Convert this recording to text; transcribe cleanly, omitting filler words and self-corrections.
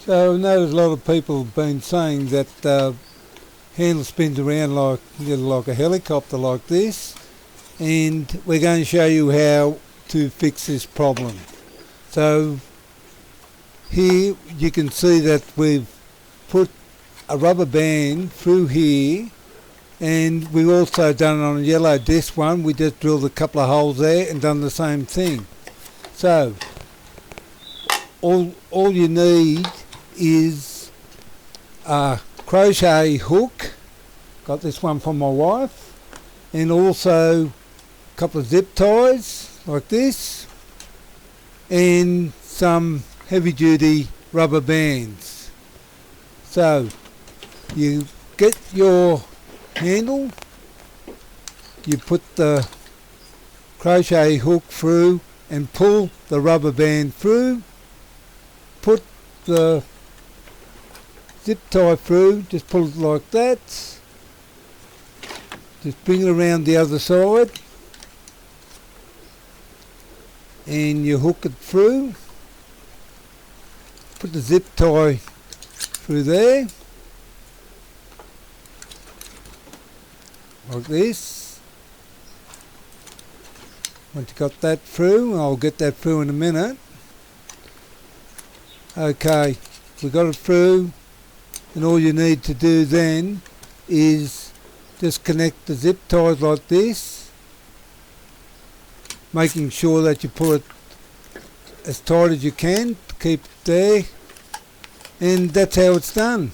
So I know a lot of people have been saying that handle spins around like a helicopter like this, and we're going to show you how to fix this problem. So here you can see that we've put a rubber band through here, and we've also done it on a yellow disc one. We just drilled a couple of holes there and done the same thing. So all you need is a crochet hook, got this one from my wife, and also a couple of zip ties like this, and some heavy duty rubber bands. So you get your handle, you put the crochet hook through and pull the rubber band through, put the zip tie through, just pull it like that, just bring it around the other side and you hook it through, put the zip tie through there like this. Once you got that through, I'll get that through in a minute. Okay, we got it through, and all you need to do then is just connect the zip ties like this, making sure that you pull it as tight as you can to keep it there, and that's how it's done.